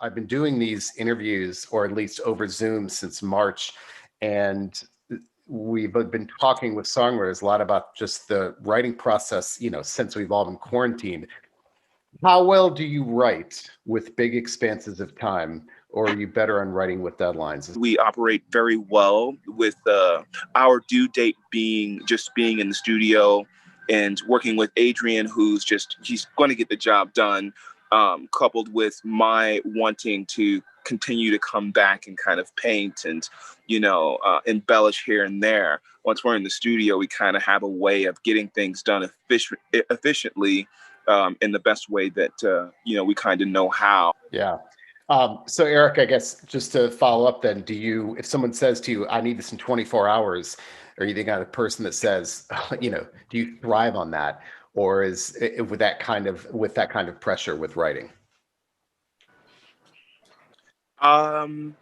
I've been doing these interviews, or at least over Zoom, since March, and we've been talking with songwriters a lot about just the writing process, since we've all been quarantined. How well do you write with big expanses of time, or are you better on writing with deadlines? We operate very well with our due date being in the studio and working with Adrian, he's going to get the job done, coupled with my wanting to continue to come back and kind of paint and, embellish here and there. Once we're in the studio, we kind of have a way of getting things done efficiently, in the best way that, we kind of know how. Yeah. So Eric, I guess just to follow up then, if someone says to you, I need this in 24 hours, are you the kind of person that says, do you thrive on that? Or is it with that kind of pressure with writing? I'm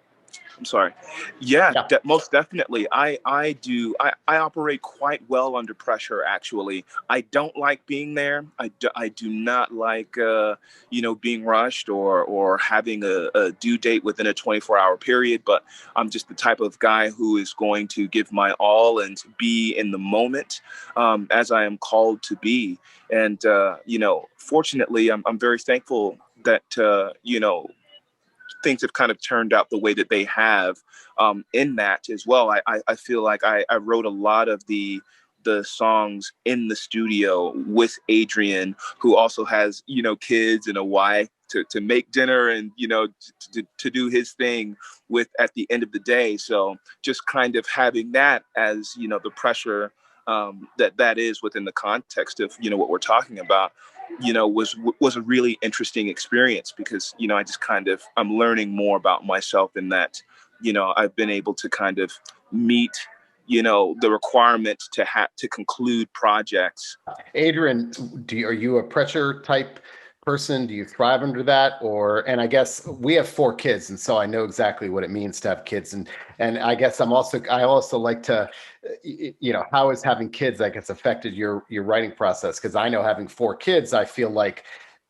sorry. Yeah. Most definitely. I do. I operate quite well under pressure, actually. I don't like being there. I do not like, being rushed or having a due date within a 24-hour period. But I'm just the type of guy who is going to give my all and be in the moment, as I am called to be. And, fortunately, I'm very thankful that, things have kind of turned out the way that they have, in that as well. I feel like I wrote a lot of the songs in the studio with Adrian, who also has, kids and a wife to make dinner and, to do his thing with at the end of the day. So just kind of having that as, the pressure, that is within the context of, what we're talking about, was a really interesting experience because, I just I'm learning more about myself in that, I've been able to kind of meet, the requirements to conclude projects. Adrian, are you a pressure type person? Do you thrive under that? And I guess we have 4 kids, and so I know exactly what it means to have kids. And I guess I also like to, how has having kids, I guess, affected your writing process? Because I know having 4 kids, I feel like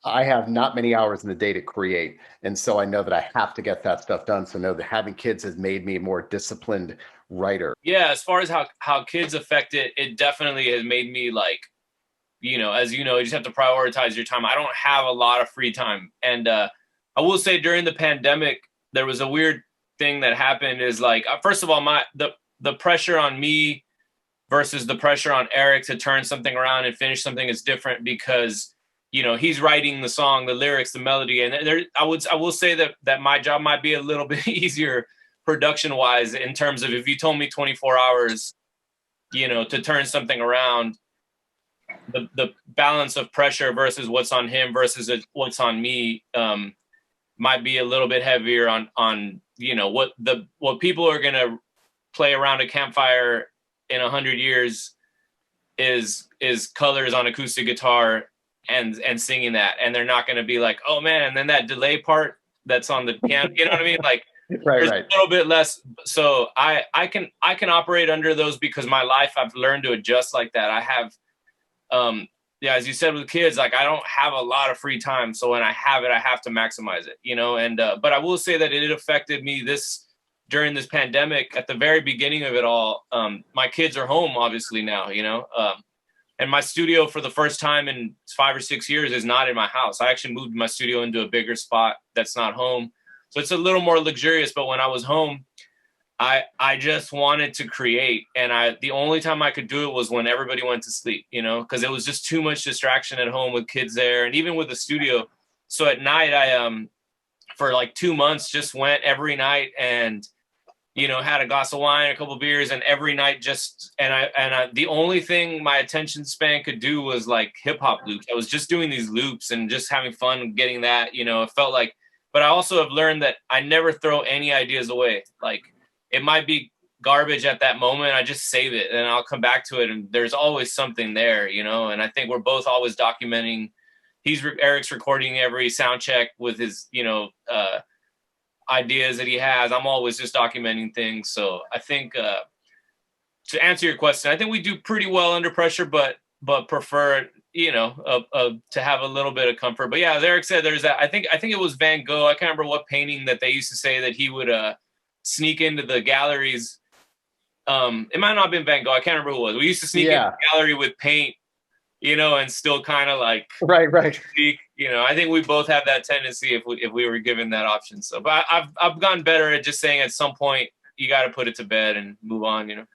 I have not many hours in the day to create. And so I know that I have to get that stuff done. So I know that having kids has made me a more disciplined writer. Yeah, as far as how kids affect it, it definitely has made me as you just have to prioritize your time. I don't have a lot of free time. And I will say during the pandemic, there was a weird thing that happened is first of all, the pressure on me versus the pressure on Eric to turn something around and finish something is different because, he's writing the song, the lyrics, the melody. And I will say that my job might be a little bit easier production wise in terms of if you told me 24 hours, to turn something around, the balance of pressure versus what's on him versus what's on me might be a little bit heavier on what people are gonna play around a campfire in 100 years is colors on acoustic guitar and singing that, and they're not gonna be like, oh man, and then that delay part that's on the piano, you know what I mean? Like right. A little bit less. So I can operate under those because my life I've learned to adjust like that. I have as you said with kids, I don't have a lot of free time. So when I have it, I have to maximize it, and, but I will say that it affected me during this pandemic at the very beginning of it all. My kids are home obviously now, and my studio for the first time in 5 or 6 years is not in my house. I actually moved my studio into a bigger spot that's not home. So it's a little more luxurious, but when I was home, I just wanted to create, and the only time I could do it was when everybody went to sleep, because it was just too much distraction at home with kids there, and even with the studio. So at night, I for 2 months just went every night and had a glass of wine, a couple of beers, and every night the only thing my attention span could do was hip hop loops. I was just doing these loops and just having fun getting that. It felt like, but I also have learned that I never throw any ideas away. It might be garbage at that moment. I just save it and I'll come back to it. And there's always something there, and I think we're both always documenting. Eric's recording every sound check with his, ideas that he has. I'm always just documenting things. So I think, to answer your question, I think we do pretty well under pressure, but prefer, to have a little bit of comfort. But yeah, as Eric said, there's that. I think it was Van Gogh. I can't remember what painting that they used to say that he would sneak into the galleries. It might not have been Van Gogh. I can't remember who it was. We used to sneak into the gallery with paint, and still kind of like right. Speak, I think we both have that tendency if we were given that option. So, but I've gotten better at just saying at some point you got to put it to bed and move on.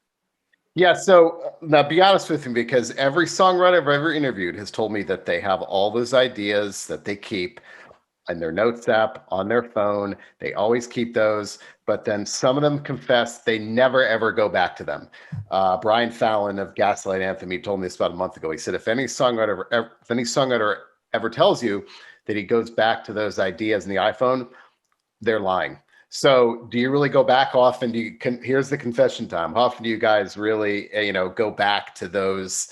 Yeah. So now be honest with me, because every songwriter I've ever interviewed has told me that they have all those ideas that they keep in their notes app on their phone. They always keep those, but then some of them confess they never ever go back to them. Brian Fallon of Gaslight Anthem, he told me this about a month ago. He said if any songwriter ever tells you that he goes back to those ideas in the iPhone, they're lying. So do you really go back often? Here's the confession time. How often do you guys really, go back to those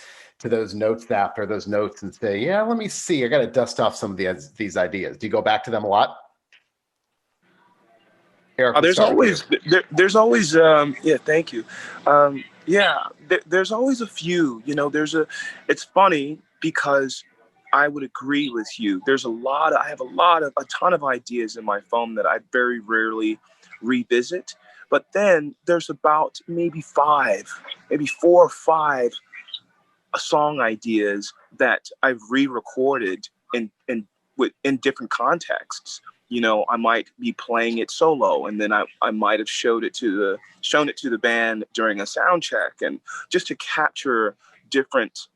notes app or those notes and say, yeah, let me see, I got to dust off some of these ideas. Do you go back to them a lot? Eric, there's always, yeah, thank you. There's always a few, it's funny because I would agree with you. I have a ton of ideas in my phone that I very rarely revisit, but then there's about maybe 4 or 5 song ideas that I've re-recorded in different contexts. I might be playing it solo, and then I might have shown it to the band during a sound check, and just to capture different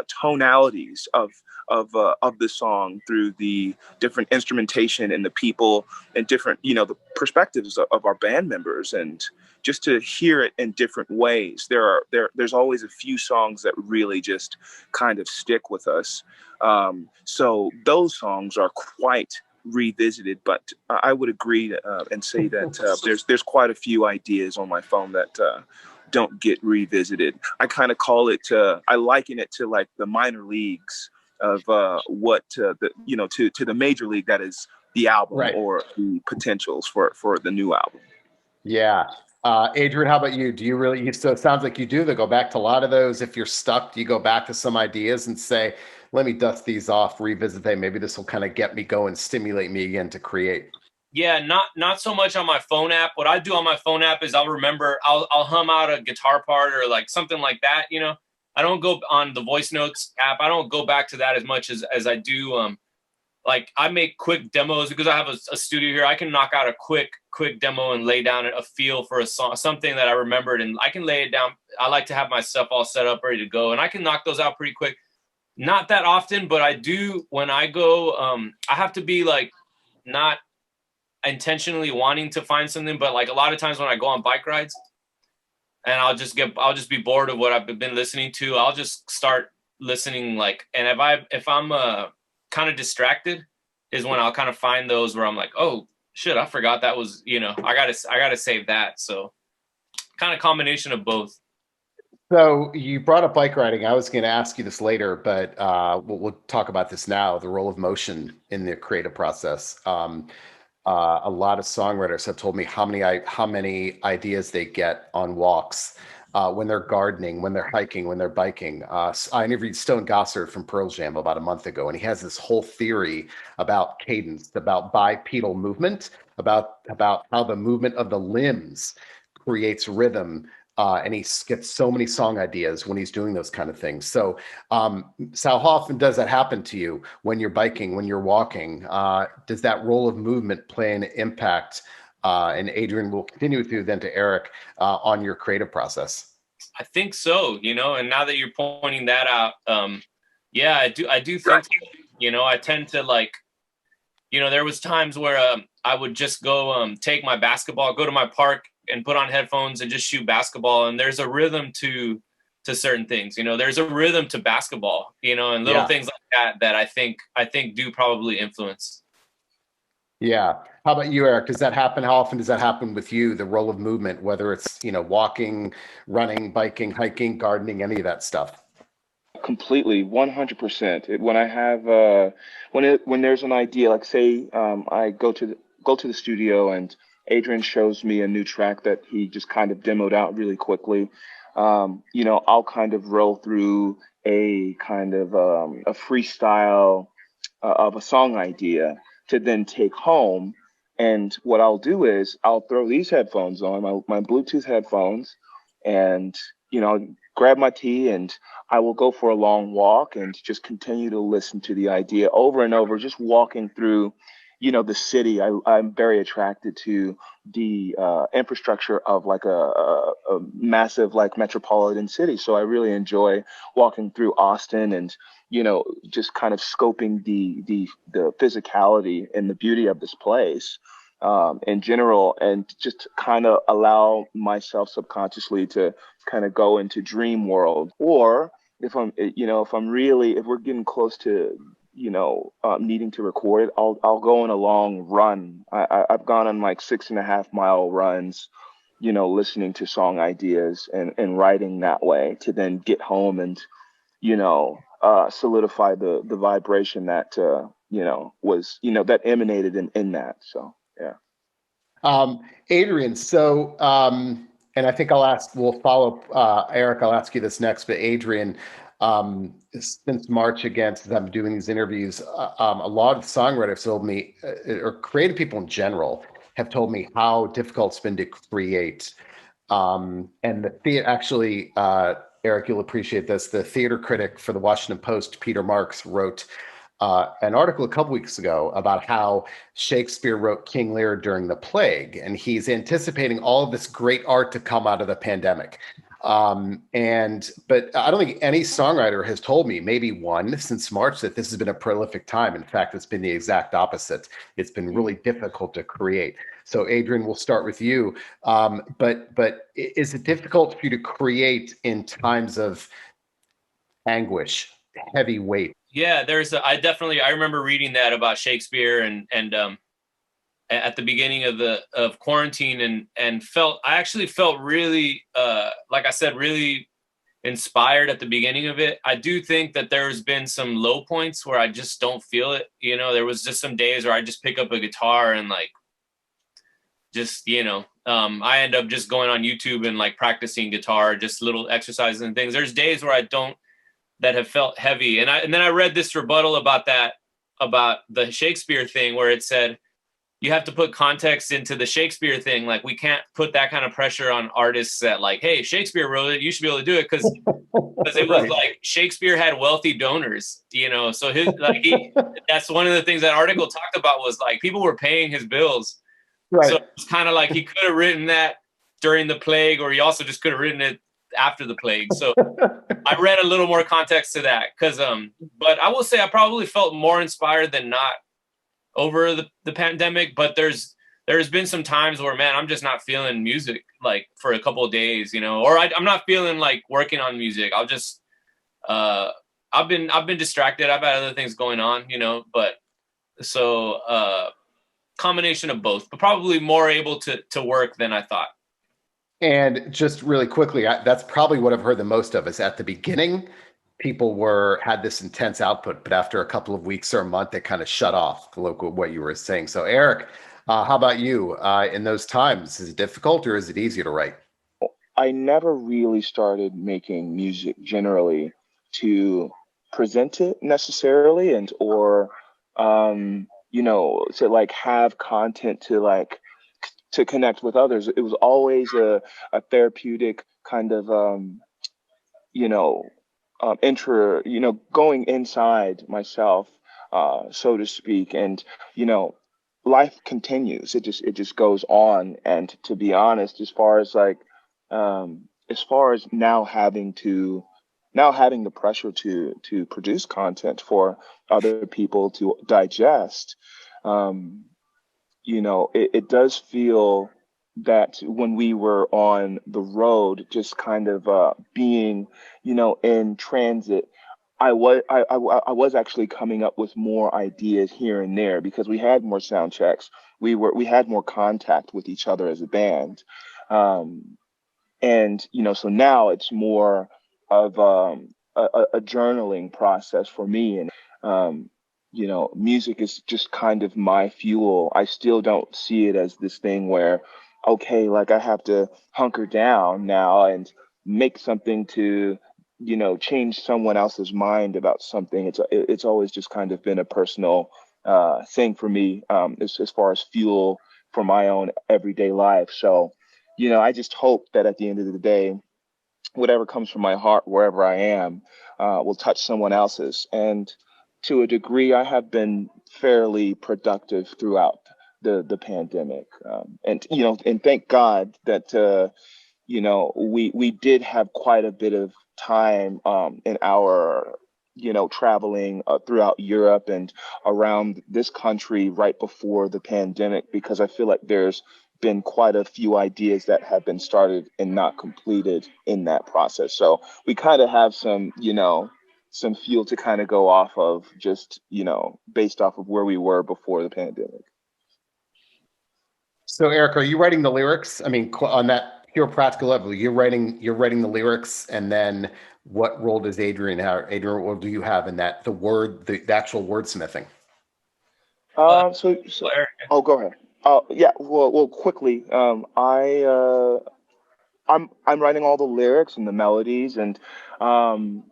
tonalities of the song through the different instrumentation and the people and different the perspectives of our band members, and just to hear it in different ways. There's always a few songs that really just kind of stick with us. So those songs are quite revisited, but I would agree and say that there's quite a few ideas on my phone that don't get revisited. I kind of call it, I liken it to like the minor leagues of what to the major league that is the album, right, or the potentials for the new album. Yeah. Adrian, how about you? Do you really, so it sounds like you do, go back to a lot of those. If you're stuck, do you go back to some ideas and say, let me dust these off, revisit them, maybe this will kind of get me going, stimulate me again to create? Yeah, not so much on my phone app. What I do on my phone app is I'll hum out a guitar part or like something like that. I don't go on the voice notes app. I don't go back to that as much as I do. Like I make quick demos because I have a studio here. I can knock out a quick demo and lay down a feel for a song, something that I remembered, and I can lay it down. I like to have my stuff all set up, ready to go, and I can knock those out pretty quick. Not that often, but I do when I go. I have to be like not intentionally wanting to find something, but like a lot of times when I go on bike rides and I'll just be bored of what I've been listening to, I'll just start listening, like, and if I'm kind of distracted is when I'll kind of find those where I'm like, oh shit, I forgot that was, I gotta save that. So kind of combination of both. So you brought up bike riding. I was going to ask you this later, but we'll talk about this now, the role of motion in the creative process. A lot of songwriters have told me how many ideas they get on walks, when they're gardening, when they're hiking, when they're biking. I interviewed Stone Gossard from Pearl Jam about a month ago, and he has this whole theory about cadence, about bipedal movement, about how the movement of the limbs creates rhythm. And he gets so many song ideas when he's doing those kind of things. So how often does that happen to you when you're biking, when you're walking? Does that role of movement play an impact? And Adrian, will continue with you then to Eric on your creative process. I think so, and now that you're pointing that out, yeah, I do think, I tend to like, there was times where I would just go take my basketball, go to my park and put on headphones and just shoot basketball. And there's a rhythm to certain things, there's a rhythm to basketball, and little things like that I think do probably influence. Yeah. How about you, Eric? Does that happen? How often does that happen with you? The role of movement, whether it's, walking, running, biking, hiking, gardening, any of that stuff? Completely, 100%. When I have, when there's an idea, like say, I go to the studio and Adrian shows me a new track that he just kind of demoed out really quickly. I'll kind of roll through a kind of a freestyle of a song idea to then take home. And what I'll do is I'll throw these headphones on, my Bluetooth headphones, and, grab my tea, and I will go for a long walk and just continue to listen to the idea over and over, just walking through, the city. I'm very attracted to the infrastructure of like a massive like metropolitan city. So I really enjoy walking through Austin and, just kind of scoping the physicality and the beauty of this place in general, and just kind of allow myself subconsciously to kind of go into dream world. Or if if we're getting close to needing to record it, I'll go on a long run. I've gone on like 6.5 mile runs, listening to song ideas and writing that way to then get home and, solidify the vibration that, was, that emanated in that. So, yeah. Adrian, and I think we'll follow, Eric, I'll ask you this next, but Adrian, since March against, as I'm doing these interviews, a lot of songwriters told me, or creative people in general, have told me how difficult it's been to create. And the theater, actually, Eric, you'll appreciate this. The theater critic for the Washington Post, Peter Marks, wrote an article a couple weeks ago about how Shakespeare wrote King Lear during the plague, and he's anticipating all of this great art to come out of the pandemic. But I don't think any songwriter has told me, maybe one since March, that this has been a prolific time. In fact, it's been the exact opposite. It's been really difficult to create. So Adrian, we'll start with you. But is it difficult for you to create in times of anguish, heavy weight? Yeah, I remember reading that about Shakespeare and at the beginning of quarantine and I actually felt really, like I said, really inspired at the beginning of it. I do think that there's been some low points where I just don't feel it. There was just some days where I just pick up a guitar and like, just, I end up just going on YouTube and like practicing guitar, just little exercises and things. There's days where that have felt heavy. And then I read this rebuttal about the Shakespeare thing, where it said, you have to put context into the Shakespeare thing. Like, we can't put that kind of pressure on artists that like, hey, Shakespeare wrote it, you should be able to do it. Cause it was like Shakespeare had wealthy donors, so that's one of the things that article talked about, was like people were paying his bills. Right. So it's kind of like he could have written that during the plague, or he also just could have written it after the plague. So I read a little more context to that, but I will say I probably felt more inspired than not over the pandemic. But there's been some times where, man, I'm just not feeling music like for a couple of days, or I'm not feeling like working on music. I'll just I've been distracted. I've had other things going on, but so combination of both, but probably more able to work than I thought. And just really quickly, that's probably what I've heard the most of, is at the beginning, people had this intense output, but after a couple of weeks or a month, they kind of shut off, like what you were saying. So Eric, how about you in those times? Is it difficult or is it easier to write? I never really started making music generally to present it necessarily, or to like have content to connect with others. It was always a therapeutic kind of, going inside myself, so to speak. And, life continues. It just goes on. And to be honest, as far as now having the pressure to produce content for other people to digest, it does feel that when we were on the road, just kind of being, in transit, I was actually coming up with more ideas here and there because we had more sound checks. We had more contact with each other as a band. And, so now it's more of a journaling process for me. And, music is just kind of my fuel. I still don't see it as this thing where, okay, like I have to hunker down now and, make something to, you know, change someone else's mind about something. It's always just kind of been a personal thing for me, as far as fuel for my own everyday life. So, you know, I just hope that at the end of the day, whatever comes from my heart, wherever I am, will touch someone else's. And to a degree, I have been fairly productive throughout the pandemic. And, you know, and thank God that, you know, we did have quite a bit of time in our, you know, traveling throughout Europe and around this country right before the pandemic, because I feel like there's been quite a few ideas that have been started and not completed in that process. So we kind of have some, you know, some fuel to kind of go off of, just, you know, based off of where we were before the pandemic. So Eric, are you writing the lyrics? I mean, on that pure practical level, you're writing the lyrics, and then what role does Adrian have? Adrian, what role do you have in that? The actual wordsmithing. So oh, go ahead. Yeah. Well, quickly. I'm writing all the lyrics and the melodies, and um,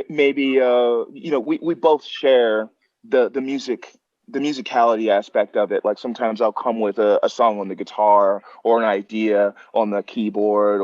maybe you know, we both share the music, the musicality aspect of it. Like sometimes I'll come with a song on the guitar or an idea on the keyboard,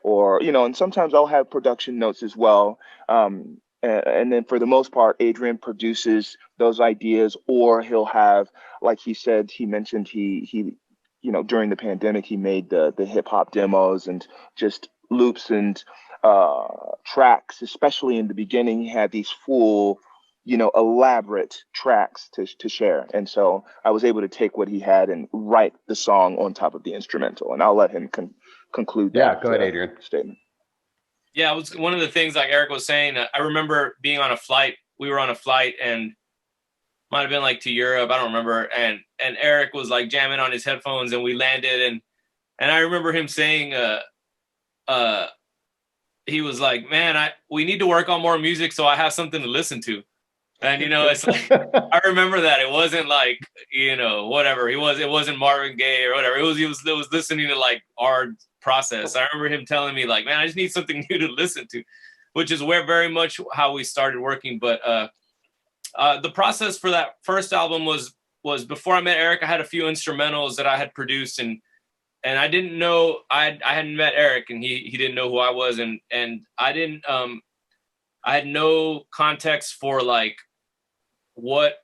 or you know, and sometimes I'll have production notes as well. And then for the most part, Adrian produces those ideas, or he'll have, like he said, he mentioned he you know, during the pandemic he made the hip hop demos and just loops and uh, tracks. Especially in the beginning, he had these full, you know, elaborate tracks to share. And so I was able to take what he had and write the song on top of the instrumental. And I'll let him conclude Yeah, that go ahead, Adrian. statement. Yeah, it was one of the things like Eric was saying. I remember being on a flight. We were on a flight and might have been like to Europe. I don't remember. And Eric was like jamming on his headphones, and we landed. And I remember him saying, uh, he was like, "Man, we need to work on more music so I have something to listen to." And you know, it's like I remember that it wasn't like, you know, whatever it wasn't Marvin Gaye or whatever. It was listening to like our process. I remember him telling me like, "Man, I just need something new to listen to," which is where very much how we started working. But the process for that first album was before I met Eric. I had a few instrumentals that I had produced, and I didn't know I hadn't met Eric, and he didn't know who I was, and I didn't I had no context for like what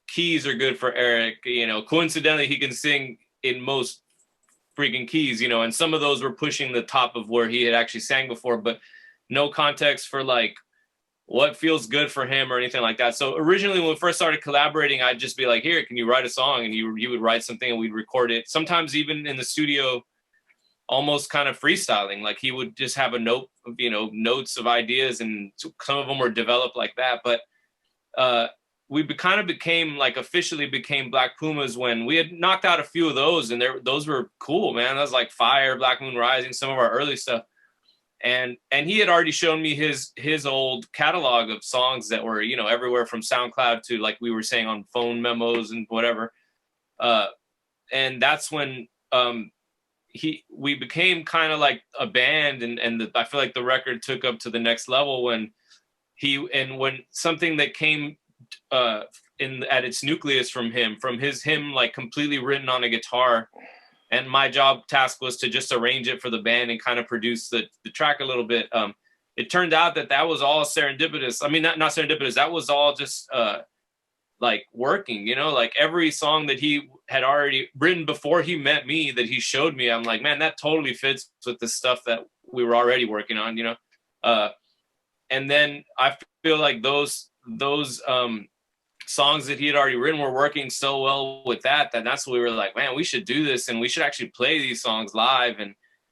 keys are good for Eric. You know, coincidentally, he can sing in most freaking keys, you know, and some of those were pushing the top of where he had actually sang before, but no context for like what feels good for him or anything like that. So originally when we first started collaborating, I'd just be like, "Here, can you write a song?" And he would write something and we'd record it. Sometimes even in the studio, almost kind of freestyling. Like he would just have a note of, you know, notes of ideas, and some of them were developed like that. But we kind of became like officially became Black Pumas when we had knocked out a few of those, and those were cool, man. That was like Fire, Black Moon Rising, some of our early stuff. And he had already shown me his old catalog of songs that were, you know, everywhere from SoundCloud to, like we were saying, on phone memos and whatever. And that's when we became kind of like a band, and I feel like the record took up to the next level when when something that came at its nucleus from him like completely written on a guitar, and my task was to just arrange it for the band and kind of produce the track a little bit. It turned out that was all serendipitous. I mean, not serendipitous. That was all just like working, you know, like every song that he had already written before he met me that he showed me, I'm like, man, that totally fits with the stuff that we were already working on, you know? And then I feel like those songs that he had already written were working so well with that's what we were like, man, we should do this, and we should actually play these songs live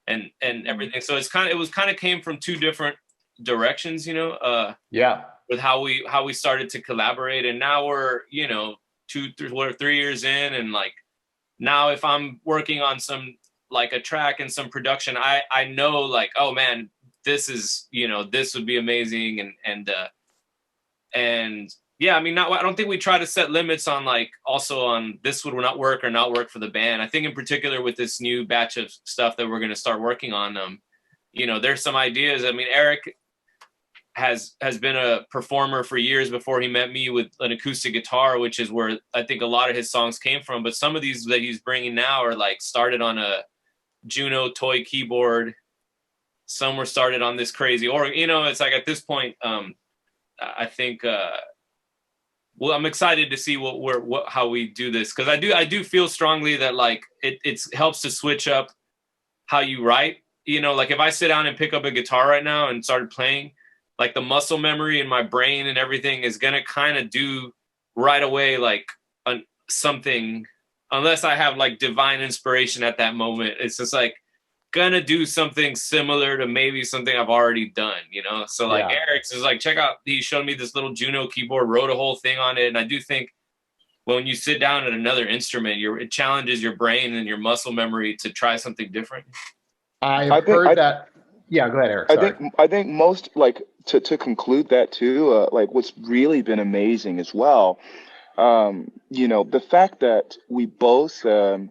and everything. So it was kind of came from two different directions, you know? Yeah. With how we started to collaborate, and now we're, you know, 3 years in, and like now if I'm working on some like a track and some production, I know like, oh man, this is, you know, this would be amazing, and yeah, I mean, I don't think we try to set limits on like also on this would not work or not work for the band. I think in particular with this new batch of stuff that we're going to start working on, you know, there's some ideas. I mean, Eric has been a performer for years before he met me with an acoustic guitar, which is where I think a lot of his songs came from. But some of these that he's bringing now are like started on a Juno toy keyboard. Some were started on this crazy, or, you know, it's like at this point, I think, well, I'm excited to see how we do this. Cause I do feel strongly that like it helps to switch up how you write, you know, like if I sit down and pick up a guitar right now and started playing, like the muscle memory in my brain and everything is going to kind of do right away, like something, unless I have like divine inspiration at that moment. It's just like gonna do something similar to maybe something I've already done, you know? So like Eric's is like, check out, he showed me this little Juno keyboard, wrote a whole thing on it. And I do think when you sit down at another instrument, it challenges your brain and your muscle memory to try something different. I've heard that. Yeah, go ahead, Eric. Sorry. I think most, like, to conclude that too, like what's really been amazing as well, you know, the fact that we both kind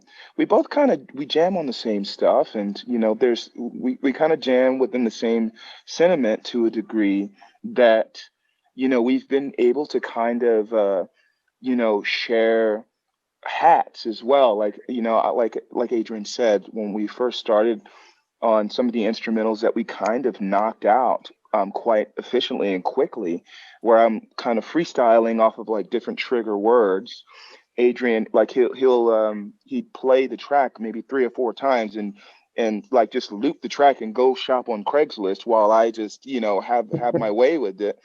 of, we jam on the same stuff, and, you know, we kind of jam within the same sentiment to a degree that, you know, we've been able to kind of, you know, share hats as well. Like, you know, like Adrian said, when we first started on some of the instrumentals that we kind of knocked out quite efficiently and quickly, where I'm kind of freestyling off of like different trigger words. Adrian, like he'd play the track maybe 3 or 4 times and like just loop the track and go shop on Craigslist while I just, you know, have my way with it.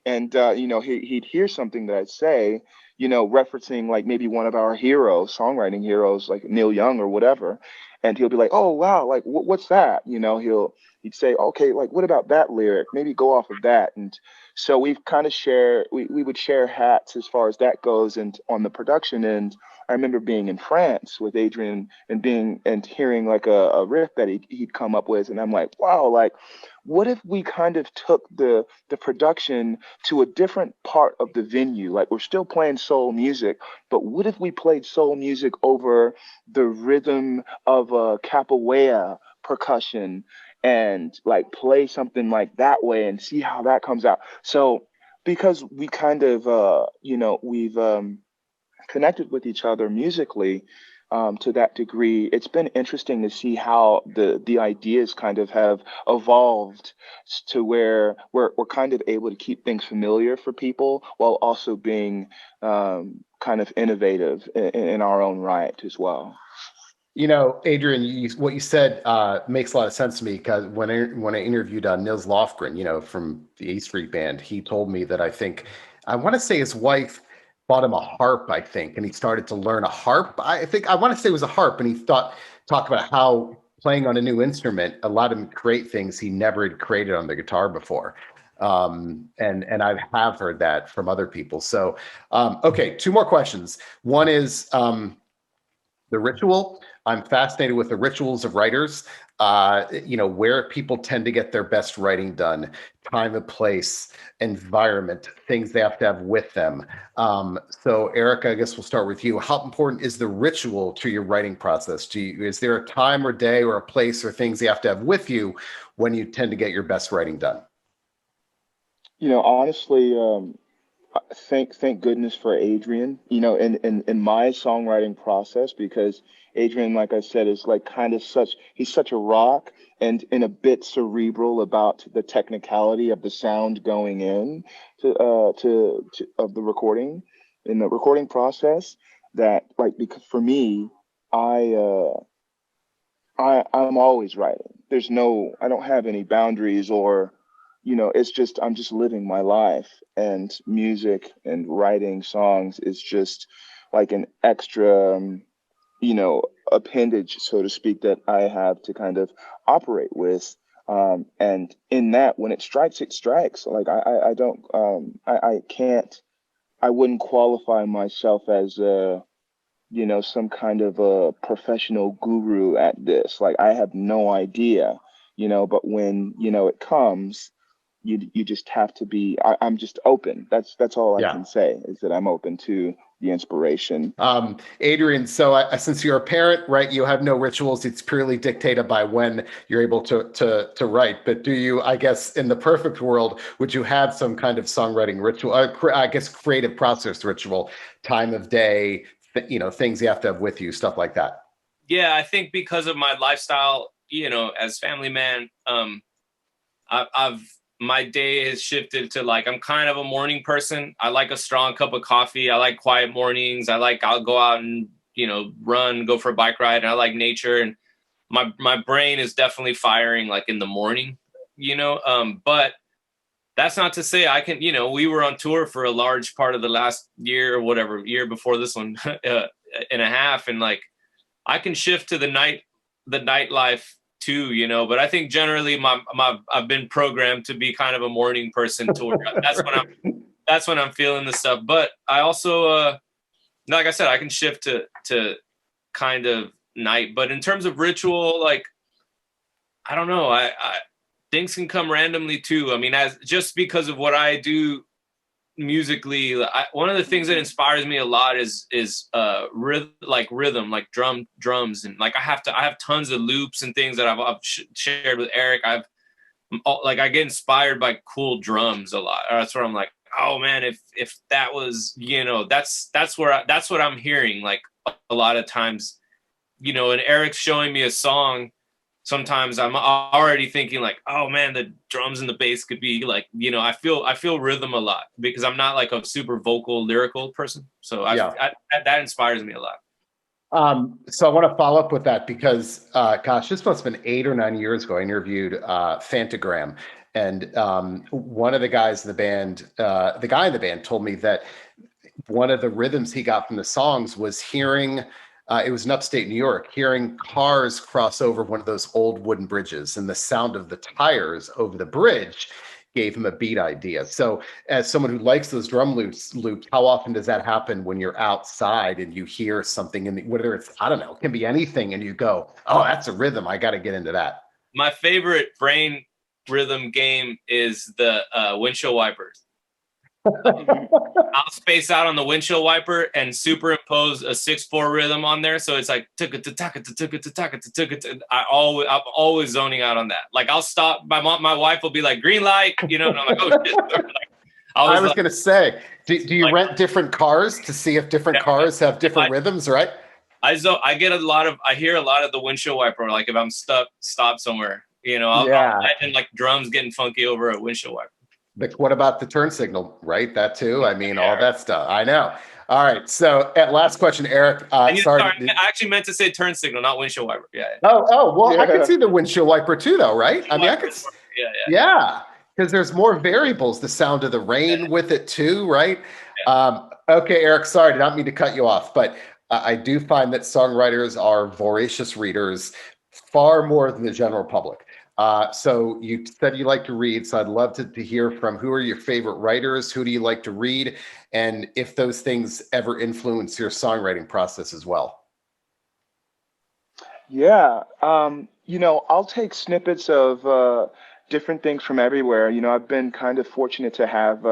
And you know, he'd hear something that I'd say, you know, referencing like maybe one of our heroes, songwriting heroes, like Neil Young or whatever. And he'll be like, oh, wow, like, what's that? You know, he'd say, okay, like, what about that lyric? Maybe go off of that. And so we've kind of we would share hats as far as that goes. And on the production end, I remember being in France with Adrian and hearing like a riff that he'd come up with. And I'm like, wow, like, what if we kind of took the production to a different part of the venue? Like, we're still playing soul music, but what if we played soul music over the rhythm of a capoeira percussion and like play something like that way and see how that comes out? So because we kind of, you know, we've connected with each other musically, to that degree, it's been interesting to see how the ideas kind of have evolved to where we're kind of able to keep things familiar for people while also being kind of innovative in our own right as well. You know, Adrian, what you said makes a lot of sense to me, because when I interviewed Nils Lofgren, you know, from the A Street Band, he told me that I want to say his wife bought him a harp, I think, and he started to learn a harp. I want to say it was a harp, and he talked about how playing on a new instrument allowed him to create things he never had created on the guitar before. And I have heard that from other people. So, okay, 2 more questions. One is the ritual. I'm fascinated with the rituals of writers, you know, where people tend to get their best writing done, time and place, environment, things they have to have with them. So Erica, I guess we'll start with you. How important is the ritual to your writing process? Is there a time or day or a place or things you have to have with you when you tend to get your best writing done? You know, honestly, thank goodness for Adrian, you know, in my songwriting process, because Adrian, like I said, is like kind of he's such a rock and a bit cerebral about the technicality of the sound going in to of the recording, in the recording process, that like, because for me, I'm always writing. I don't have any boundaries, or, you know, it's just, I'm just living my life, and music and writing songs is just like an extra, you know, appendage, so to speak, that I have to kind of operate with. And in that, when it strikes, it strikes. Like I don't, I can't, I wouldn't qualify myself as you know, some kind of a professional guru at this. Like, I have no idea, you know, but when, you know, it comes, you just have to be, I'm just open. That's all I can say, is that I'm open to the inspiration. Adrian, so since you're a parent, right, you have no rituals. It's purely dictated by when you're able to write. But do you, I guess, in the perfect world, would you have some kind of songwriting ritual? I guess creative process ritual, time of day, things you have to have with you, stuff like that. Yeah, I think because of my lifestyle, as family man, I've my day has shifted to like, I'm kind of a morning person. I like a strong cup of coffee. I like quiet mornings. I'll go out and, run, go for a bike ride. And I like nature. And my brain is definitely firing like in the morning, but that's not to say I can, we were on tour for a large part of the last year or whatever, year before this one, and a half. And like, I can shift to the nightlife too, but I think generally I've been programmed to be kind of a morning person toward that's when I'm feeling the stuff. But I also like I said, I can shift to kind of night. But in terms of ritual, like I don't know, I things can come randomly too. I mean, just because of what I do musically, one of the things that inspires me a lot is rhythm, like drums, and like I have tons of loops and things that I've shared with Eric. I get inspired by cool drums a lot. That's where I'm like, oh man, if that was, that's what I'm hearing like a lot of times, and Eric's showing me a song. Sometimes I'm already thinking like, oh man, the drums and the bass could be like, I feel rhythm a lot because I'm not like a super vocal lyrical person. So that inspires me a lot. So I want to follow up with that because, gosh, this must have been 8 or 9 years ago. I interviewed Phantogram, and one of the guys in the band, the guy in the band told me that one of the rhythms he got from the songs was hearing, it was in upstate New York, hearing cars cross over one of those old wooden bridges, and the sound of the tires over the bridge gave him a beat idea. So as someone who likes those drum loops, how often does that happen when you're outside and you hear something, and whether it's, I don't know, it can be anything, and you go, oh, that's a rhythm, I got to get into that. My favorite brain rhythm game is the windshield wipers. I'll space out on the windshield wiper and superimpose a 6/4 rhythm on there, so it's like I'm always zoning out on that. Like I'll stop. My wife will be like, "Green light," and I'm like, "Oh shit!" I was gonna say, do you rent different cars to see if different cars have different rhythms, right? I hear a lot of the windshield wiper. Like if I'm stopped somewhere, I'll imagine like drums getting funky over a windshield wiper. But what about the turn signal, right? That too. I mean, all that stuff. I know. All right. So, last question, Eric. Sorry, I actually meant to say turn signal, not windshield wiper. Yeah. Oh, well, yeah. I can see the windshield wiper too, though, right? I mean, I could. Yeah. Because there's more variables. The sound of the rain with it too, right? Yeah. Okay, Eric. Sorry, did not mean to cut you off, but I do find that songwriters are voracious readers, far more than the general public. So you said you like to read, so I'd love to hear from who are your favorite writers, who do you like to read, and if those things ever influence your songwriting process as well. Yeah, I'll take snippets of different things from everywhere. I've been kind of fortunate to have,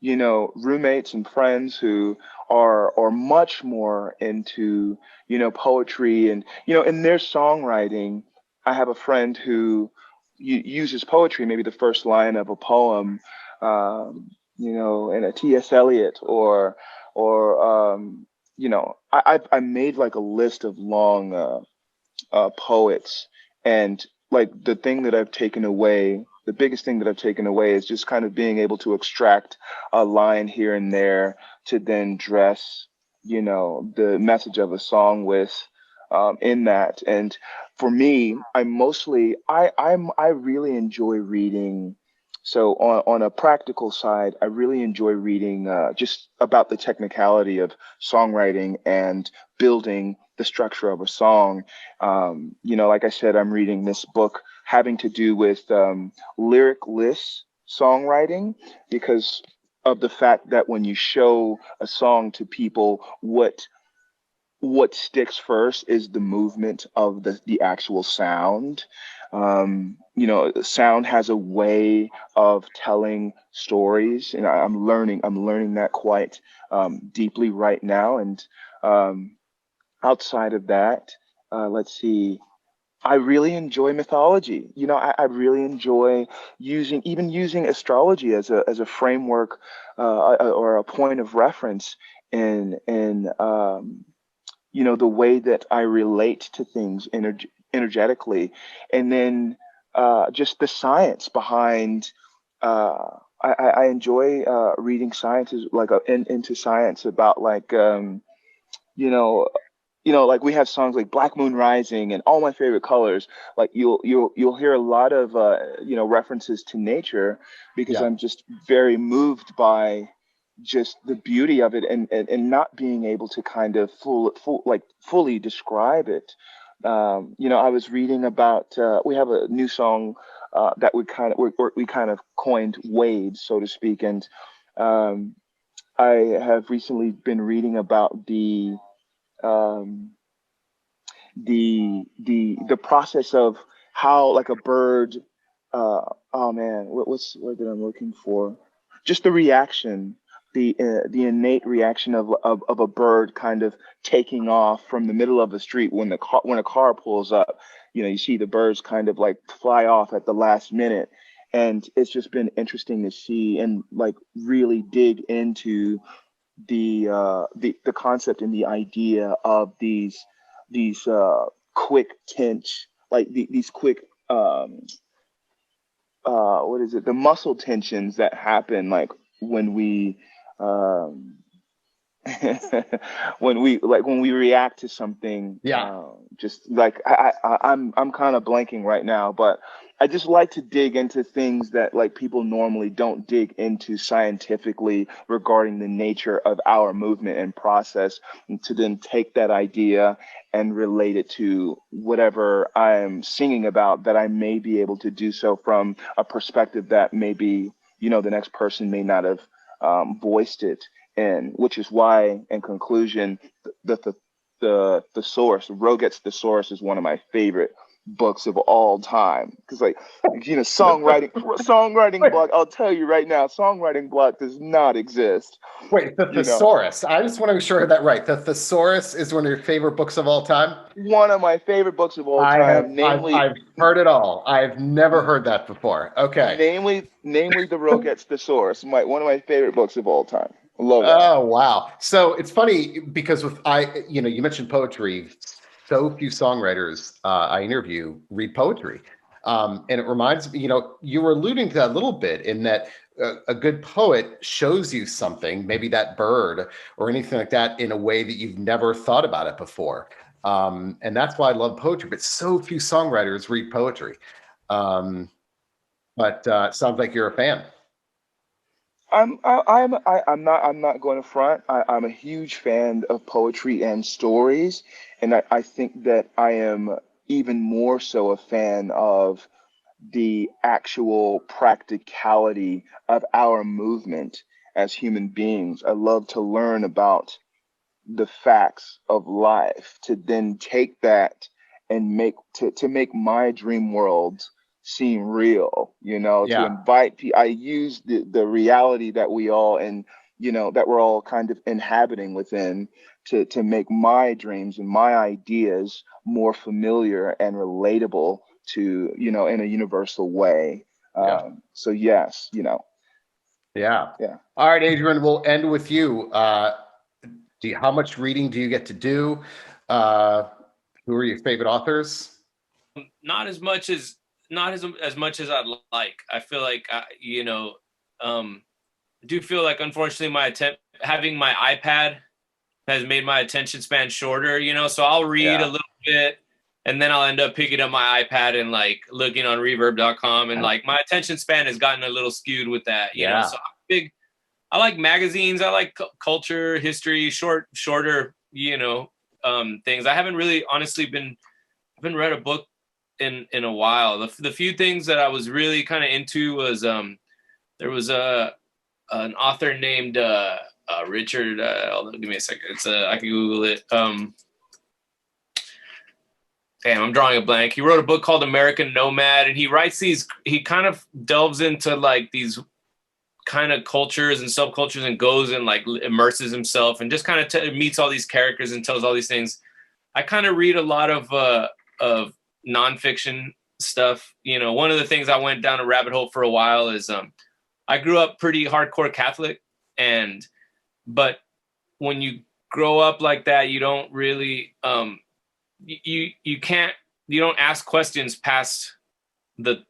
roommates and friends who are much more into, poetry and, in their songwriting. I have a friend who uses poetry, maybe the first line of a poem, in a T.S. Eliot or I made like a list of long poets, and like the biggest thing that I've taken away is just kind of being able to extract a line here and there to then dress, the message of a song with. In that, and for me, I really enjoy reading. So on a practical side, I really enjoy reading just about the technicality of songwriting and building the structure of a song. Like I said, I'm reading this book having to do with lyricless songwriting, because of the fact that when you show a song to people, what sticks first is the movement of the actual sound. You know, sound has a way of telling stories, and I'm learning that quite deeply right now. And um, outside of that, let's see. I really enjoy mythology. You know, I really enjoy using astrology as a framework or a point of reference in you know, the way that I relate to things energetically, and then just the science behind. I enjoy reading sciences into science about you know like we have songs like Black Moon Rising and All My Favorite Colors. Like you'll hear a lot of references to nature because Yeah. I'm just very moved by just the beauty of it, and not being able to kind of fully describe it. You know, I was reading about we have a new song that we kind of coined waves, so to speak, and um, I have recently been reading about um, the process of how like a bird oh man, what's what that I'm looking for, just the reaction, the innate reaction of a bird kind of taking off from the middle of the street when a car pulls up. You know, you see the birds kind of like fly off at the last minute, and it's just been interesting to see and like really dig into the concept and the idea of these quick tense, like these quick what is it, the muscle tensions that happen like when we um when we react to something, Yeah. just like I'm kind of blanking right now, but I just like to dig into things that like people normally don't dig into scientifically regarding the nature of our movement and process, and to then take that idea and relate it to whatever I'm singing about, that I may be able to do so from a perspective that maybe, you know, the next person may not have voiced it, and which is why, in conclusion, the source, Roget's The Source, is one of my favorite books of all time. Because like, you know, songwriting Wait, block. I'll tell you right now, songwriting block does not exist. wait, the You know, thesaurus. I just want to make sure I heard that right. The thesaurus is one of your favorite books of all time. one of my favorite books of all time, I've heard it all. I've never heard that before. Okay. namely the Roget's The Source, one of my favorite books of all time. I love that. Oh wow. So it's funny because you know, you mentioned poetry. So few songwriters I interview read poetry. And it reminds me, you know, you were alluding to that a little bit in that a good poet shows you something, maybe that bird or anything like that, in a way that you've never thought about it before. And that's why I love poetry, but so few songwriters read poetry. Um, but it sounds like you're a fan. I'm not going to front. I'm a huge fan of poetry and stories, and I think that I am even more so a fan of the actual practicality of our movement as human beings. I love to learn about the facts of life, to then take that and to make my dream world seem real, you know, to Yeah. invite people. I use the reality that we all, and you know, that we're all kind of inhabiting within, to make my dreams and my ideas more familiar and relatable to, you know, in a universal way. Yeah. So yes, you know, Yeah. yeah. All right, Adrian, we'll end with you. How much reading do you get to do? Uh, who are your favorite authors? Not as much as as much as I'd like. I feel like um, I do feel like unfortunately having my iPad has made my attention span shorter. You know, so I'll read a Yeah. little bit, and then I'll end up picking up my iPad and like looking on Reverb.com, and like my attention span has gotten a little skewed with that. You know, Yeah. so I'm big. I like magazines. I like culture, history, shorter, things. I haven't really honestly haven't read a book in a while. The few things that I was really kind of into was there was an author named Richard. Give me a second. It's I can Google it. damn, I'm drawing a blank. He wrote a book called American Nomad, and he kind of delves into like these kind of cultures and subcultures and goes and like immerses himself and just kind of meets all these characters and tells all these things. I kind of read a lot of nonfiction stuff. You know, one of the things I went down a rabbit hole for a while is I grew up pretty hardcore Catholic, but when you grow up like that, you don't really you don't ask questions past the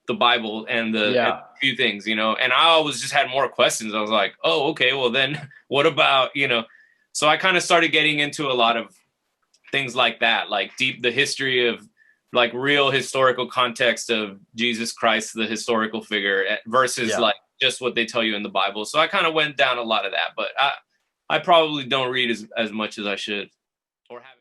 Bible and and a few things, you know. And I always just had more questions. I was like, oh, okay, well then what about, you know? So I kind of started getting into a lot of things like that, like the history of like real historical context of Jesus Christ, the historical figure, versus like just what they tell you in the Bible. So I kind of went down a lot of that, but I probably don't read as much as I should or have.